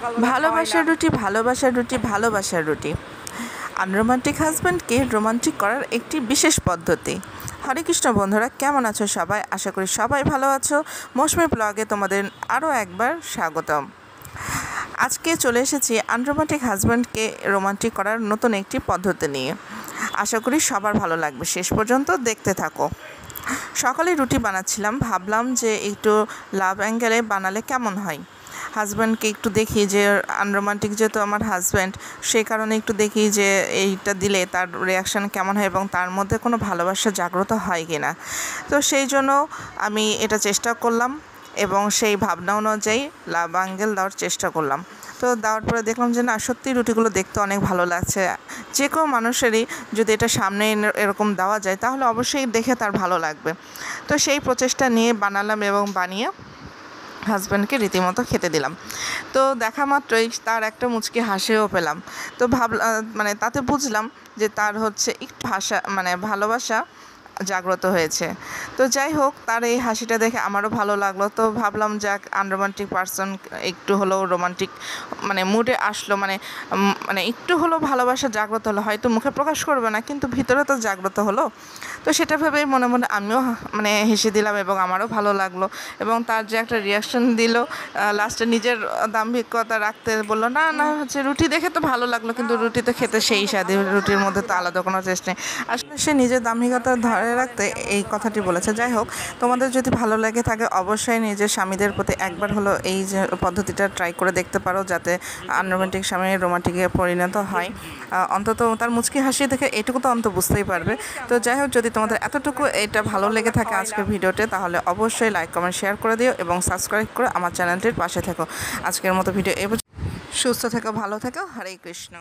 ভালোবাসার রুটি ভালোবাসার রুটি ভালোবাসার রুটি আনরোমান্টিক হাজব্যান্ডকে রোমান্টিক করার একটি বিশেষ পদ্ধতি। হরে কৃষ্ণ বন্ধুরা, কেমন আছো সবাই? আশা করি সবাই ভালো আছো। মৌসুমী ব্লগে তোমাদের আরও একবার স্বাগতম। আজকে চলে এসেছি আনরোমান্টিক হাজব্যান্ডকে রোমান্টিক করার নতুন একটি পদ্ধতি নিয়ে। আশা করি সবার ভালো লাগবে, শেষ পর্যন্ত দেখতে থাকো। সকালে রুটি বানাচ্ছিলাম, ভাবলাম যে একটু লাভ অ্যাঙ্গেলে বানালে কেমন হয়। হাজব্যান্ডকে একটু দেখি যে আনরোমান্টিক যেহেতু আমার হাজব্যান্ড, সেই কারণে একটু দেখি যে এইটা দিলে তার রিয়াকশান কেমন হয় এবং তার মধ্যে কোনো ভালোবাসা জাগ্রত হয় কি না। তো সেই জন্য আমি এটা চেষ্টা করলাম এবং সেই ভাবনা অনুযায়ী লাভ অ্যাঙ্গেল দেওয়ার চেষ্টা করলাম। তো দেওয়ার পরে দেখলাম যে না, সত্যি রুটিগুলো দেখতে অনেক ভালো লাগছে। যে কোনো মানুষেরই যদি এটা সামনে এরকম দেওয়া যায় তাহলে অবশ্যই দেখে তার ভালো লাগবে। তো সেই প্রচেষ্টা নিয়ে বানালাম এবং বানিয়ে হাজব্যান্ডকে রীতিমতো খেতে দিলাম। তো দেখা মাত্রই তার একটা মুচকি হাসিও পেলাম। তো মানে তাতে বুঝলাম যে তার হচ্ছে একটু ভালোবাসা জাগ্রত হয়েছে। তো যাই হোক, তার এই হাসিটা দেখে আমারও ভালো লাগলো। তো ভাবলাম যাক, আনরোমান্টিক পার্সন একটু হলেও রোমান্টিক মুডে আসলো, একটু হলেও ভালোবাসা জাগ্রত হলো। হয়তো মুখে প্রকাশ করবে না, কিন্তু ভিতরে তো জাগ্রত হলো। তো সেটা ভেবেই মনে মনে আমিও হেসে দিলাম এবং আমারও ভালো লাগলো। এবং তার যে একটা রিয়াকশন দিল, লাস্টে নিজের দাম্ভিকতা রাখতে বললো, না না হচ্ছে রুটি দেখে তো ভালো লাগলো, কিন্তু রুটি তো খেতে সেই স্বাদে, রুটির মধ্যে তো আলাদা কোনো টেস্ট নেই। আসলে সে নিজের দাম্ভিকতা ধরে রাখতে এই কথাটি বলেছে। যাই হোক, তোমাদের যদি ভালো লাগে থাকে অবশ্যই নিজের স্বামীদের প্রতি একবার হলো এই যে পদ্ধতিটা ট্রাই করে দেখতে পারো, যাতে আনরোমান্টিক স্বামী রোমান্টিকে পরিণত হয়। অন্তত তার মুচকি হাসি দেখে এটুকু তো অন্তত বুঝতেই পারবে। তো যাই হোক, যদি তোমাদের এতটুকু এটা ভালো লেগে থাকে আজকের ভিডিওতে, তাহলে অবশ্যই লাইক কমেন্ট শেয়ার করে দিও এবং সাবস্ক্রাইব করে আমার চ্যানেলটির পাশে থেকো। আজকের মতো ভিডিও সুস্থ থেকো, ভালো থেকো। হরে কৃষ্ণ।